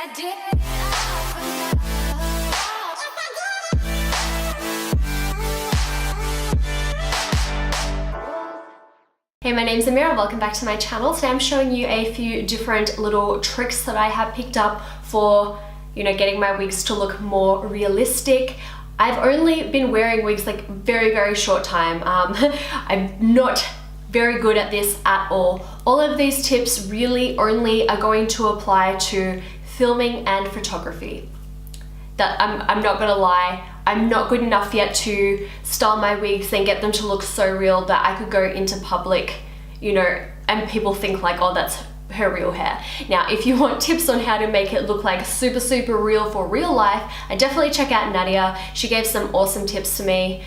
Hey, my name's Amira, welcome back to my channel. Today I'm showing you a few different little tricks that I have picked up for, getting my wigs to look more realistic. I've only been wearing wigs like very short time. I'm not very good at this at all. All of these tips really only are going to apply to filming and photography. That I'm not gonna lie, I'm not good enough yet to style my wigs and get them to look so real that I could go into public, and people think like, oh, that's her real hair. Now, if you want tips on how to make it look like super real for real life, I definitely check out Nadia. She gave some awesome tips to me.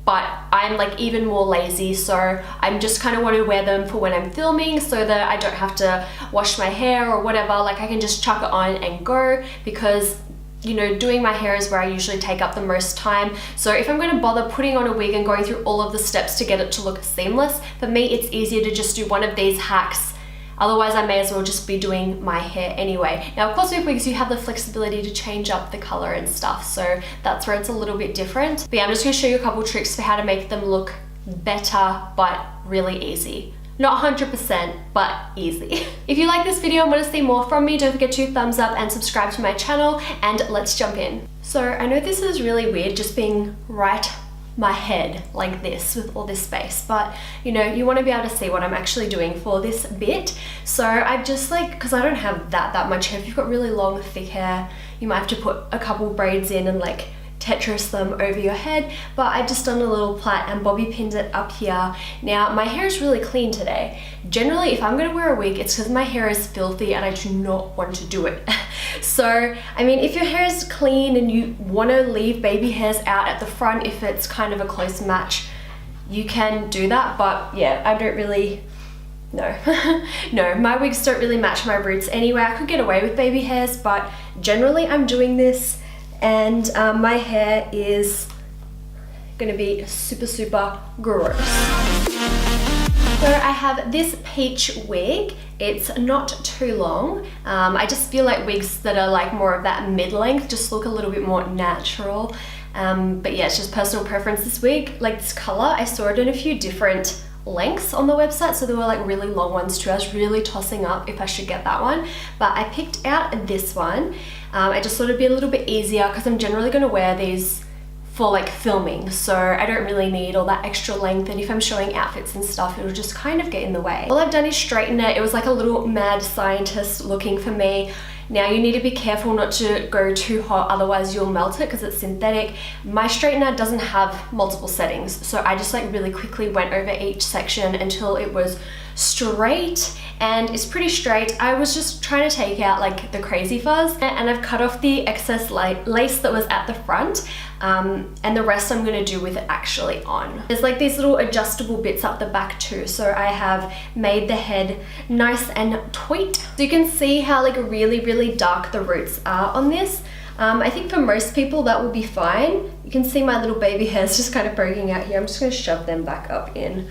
But I'm like even more lazy, so I'm just kind of want to wear them for when I'm filming so that I don't have to wash my hair or whatever. Like I can just chuck it on and go, because doing my hair is where I usually take up the most time. So if I'm going to bother putting on a wig and going through all of the steps to get it to look seamless, for me it's easier to just do one of these hacks. Otherwise I may as well just be doing my hair anyway. Now of course with wigs you have the flexibility to change up the color and stuff, so that's where it's a little bit different. But yeah, I'm just going to show you a couple tricks for how to make them look better but really easy. Not 100%, but easy. If you like this video and want to see more from me, don't forget to thumbs up and subscribe to my channel, and let's jump in. So I know this is really weird just being right my head like this with all this space, but you want to be able to see what I'm actually doing for this bit. So I've just because I don't have that much hair. If you've got really long thick hair, you might have to put a couple braids in and Tetris them over your head, but I've just done a little plait and bobby pinned it up here. Now my hair is really clean today. Generally if I'm going to wear a wig, it's because my hair is filthy and I do not want to do it. So I mean, if your hair is clean and you want to leave baby hairs out at the front, if it's kind of a close match, you can do that. But yeah, I don't really, no. No, my wigs don't really match my roots anyway. I could get away with baby hairs, but generally I'm doing this. And my hair is gonna be super gross. So I have this peach wig. It's not too long. I just feel like wigs that are more of that mid-length just look a little bit more natural. But yeah, it's just personal preference. This wig, this color, I saw it in a few different lengths on the website, so there were really long ones too. I was really tossing up if I should get that one, but I picked out this one. I just thought it'd be a little bit easier because I'm generally going to wear these for filming, so I don't really need all that extra length, and if I'm showing outfits and stuff, it'll just kind of get in the way. All I've done is straighten it. It was like a little mad scientist looking for me. Now you need to be careful not to go too hot, otherwise you'll melt it because it's synthetic. My straightener doesn't have multiple settings, so I just really quickly went over each section until it was straight, and it's pretty straight. I was just trying to take out the crazy fuzz, and I've cut off the excess lace that was at the front, and the rest I'm going to do with it actually on. There's these little adjustable bits up the back too, so I have made the head nice and tweet. So you can see how really dark the roots are on this. I think for most people that will be fine. You can see my little baby hairs just kind of poking out here. I'm just going to shove them back up in,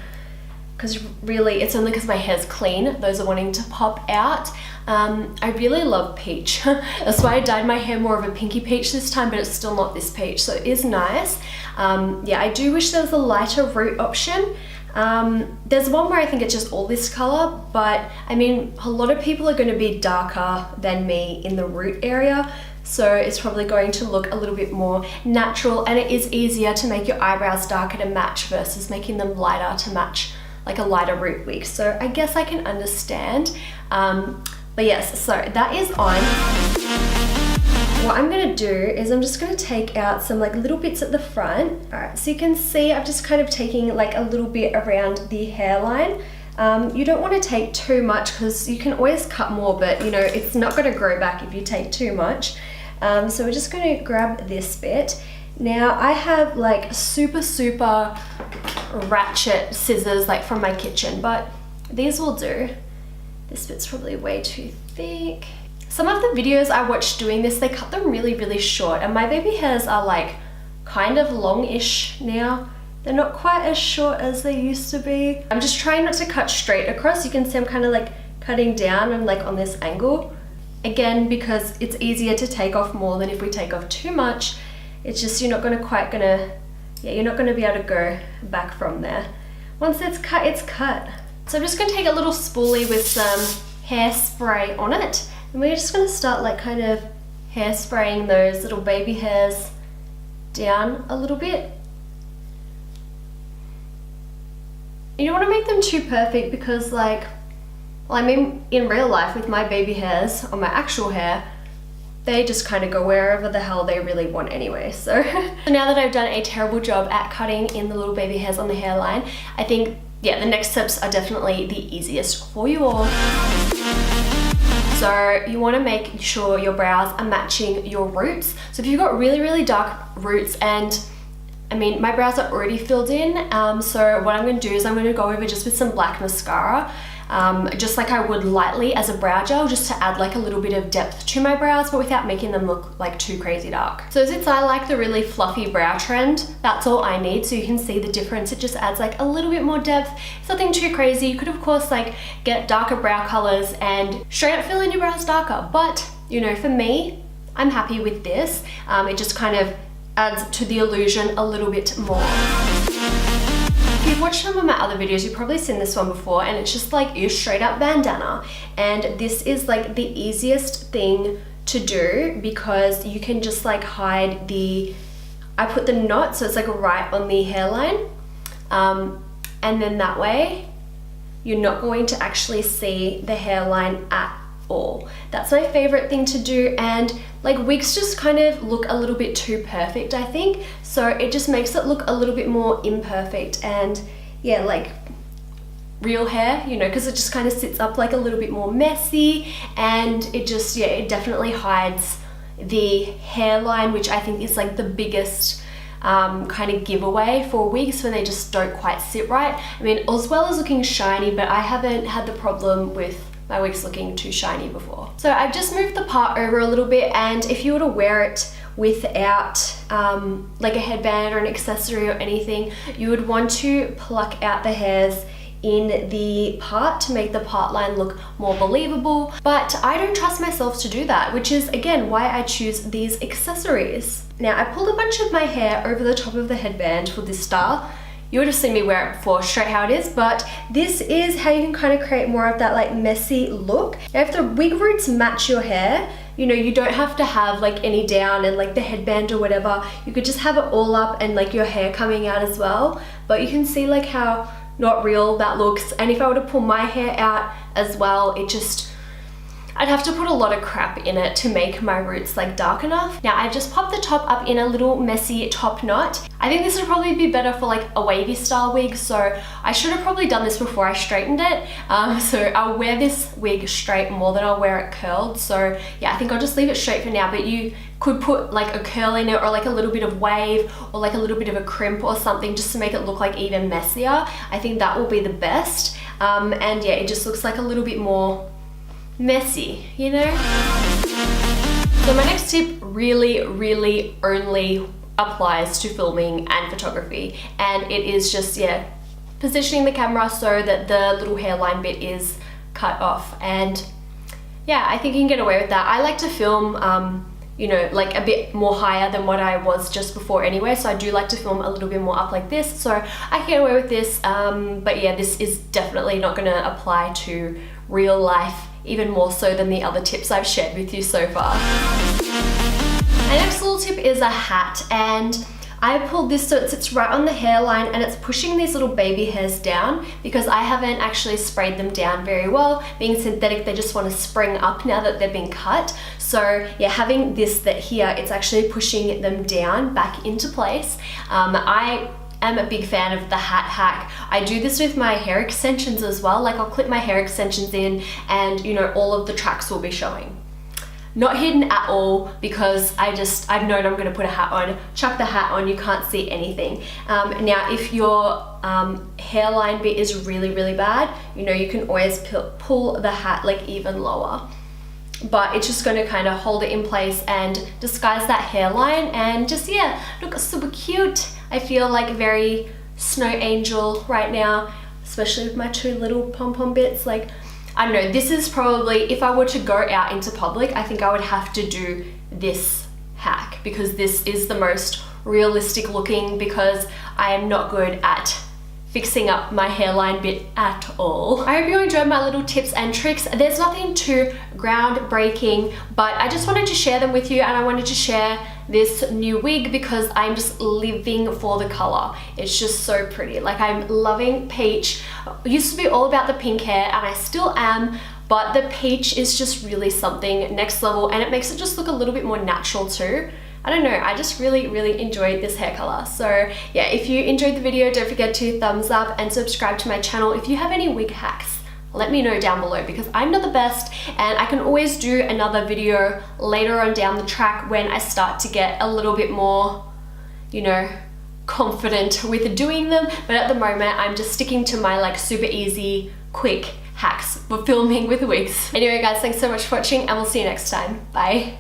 because really it's only because my hair's clean those are wanting to pop out. I really love peach. That's why I dyed my hair more of a pinky peach this time, but it's still not this peach, so it is nice. Yeah, I do wish there was a lighter root option. There's one where I think it's just all this color, but I mean a lot of people are going to be darker than me in the root area, so it's probably going to look a little bit more natural, and it is easier to make your eyebrows darker to match versus making them lighter to match a lighter root wig. So I guess I can understand. But yes, so that is on. What I'm gonna do is I'm just gonna take out some little bits at the front. All right, so you can see I'm just kind of taking a little bit around the hairline. You don't want to take too much because you can always cut more, but it's not gonna grow back if you take too much. So we're just gonna grab this bit. Now I have super ratchet scissors from my kitchen, but these will do. This bit's probably way too thick. Some of the videos I watched doing this, they cut them really short, and my baby hairs are kind of long-ish now. They're not quite as short as they used to be. I'm just trying not to cut straight across. You can see I'm kind of cutting down and on this angle. again, because it's easier to take off more than if we take off too much. It's just, you're not gonna be able to go back from there. Once it's cut, it's cut. So I'm just gonna take a little spoolie with some hairspray on it, and we're just gonna start like kind of hairspraying those little baby hairs down a little bit. You don't want to make them too perfect because, like, well, I mean, in real life with my baby hairs or my actual hair, they just kind of go wherever the hell they really want anyway. So now that I've done a terrible job at cutting in the little baby hairs on the hairline, I think, yeah, the next steps are definitely the easiest for you all. So you want to make sure your brows are matching your roots. So if you've got really, really dark roots, and I mean, my brows are already filled in, so what I'm going to do is I'm going to go over just with some black mascara, just like I would lightly as a brow gel, just to add like a little bit of depth to my brows, but without making them look like too crazy dark. So since I like the really fluffy brow trend, that's all I need, so you can see the difference. It just adds like a little bit more depth. It's nothing too crazy. You could of course like get darker brow colors and straight up fill in your brows darker, but you know, for me, I'm happy with this. It just kind of adds to the illusion a little bit more. If you've watched some of my other videos, you've probably seen this one before, and it's just like your straight up bandana. And this is like the easiest thing to do because you can just like hide I put the knot so it's like right on the hairline. And then that way you're not going to actually see the hairline at all. That's my favorite thing to do, and like wigs just kind of look a little bit too perfect, I think, so it just makes it look a little bit more imperfect. And yeah, like real hair, you know, because it just kind of sits up like a little bit more messy, and it just, yeah, it definitely hides the hairline, which I think is like the biggest kind of giveaway for wigs when they just don't quite sit right. I mean, as well as looking shiny, but I haven't had the problem with my wig's looking too shiny before. So I've just moved the part over a little bit, and if you were to wear it without like a headband or an accessory or anything, you would want to pluck out the hairs in the part to make the part line look more believable, but I don't trust myself to do that, which is again why I choose these accessories. Now I pulled a bunch of my hair over the top of the headband for this style. You would have seen me wear it before, straight how it is, but this is how you can kind of create more of that like messy look. Now if the wig roots match your hair, you know, you don't have to have like any down and like the headband or whatever. You could just have it all up and like your hair coming out as well. But you can see like how not real that looks. And if I were to pull my hair out as well, it just, I'd have to put a lot of crap in it to make my roots like dark enough. Now I just popped the top up in a little messy top knot. I think this would probably be better for like a wavy style wig, so I should have probably done this before I straightened it. So I'll wear this wig straight more than I'll wear it curled. So yeah, I think I'll just leave it straight for now, but you could put like a curl in it or like a little bit of wave or like a little bit of a crimp or something just to make it look like even messier. I think that will be the best. And yeah, it just looks like a little bit more messy, you know? So my next tip really only applies to filming and photography, and it is just, yeah, positioning the camera so that the little hairline bit is cut off. And yeah, I think you can get away with that. I like to film you know, like a bit more higher than what I was just before anyway, so I do like to film a little bit more up like this, so I can get away with this. But yeah, this is definitely not going to apply to real life, even more so than the other tips I've shared with you so far. My next little tip is a hat, and I pulled this so it sits right on the hairline and it's pushing these little baby hairs down because I haven't actually sprayed them down very well. Being synthetic, they just want to spring up now that they've been cut. So yeah, having this that here, it's actually pushing them down back into place. I am a big fan of the hat hack. I do this with my hair extensions as well. Like I'll clip my hair extensions in and you know, all of the tracks will be showing. Not hidden at all because I've known I'm gonna put a hat on, chuck the hat on, you can't see anything. Now if your hairline bit is really bad, you know, you can always pull the hat like even lower. But it's just gonna kind of hold it in place and disguise that hairline and just, yeah, look super cute. I feel like very snow angel right now, especially with my two little pom-pom bits. Like, I don't know, this is probably, if I were to go out into public, I think I would have to do this hack because this is the most realistic looking, because I am not good at fixing up my hairline bit at all. I hope you enjoyed my little tips and tricks. There's nothing too groundbreaking, but I just wanted to share them with you, and I wanted to share this new wig because I'm just living for the color. It's just so pretty. Like, I'm loving peach. I used to be all about the pink hair, and I still am, but the peach is just really something next level, and it makes it just look a little bit more natural too. I don't know, I just really enjoyed this hair color. So yeah, if you enjoyed the video, don't forget to thumbs up and subscribe to my channel. If you have any wig hacks, let me know down below, because I'm not the best, and I can always do another video later on down the track when I start to get a little bit more, you know, confident with doing them. But at the moment, I'm just sticking to my like super easy, quick hacks for filming with wigs. Anyway guys, thanks so much for watching, and we'll see you next time. Bye.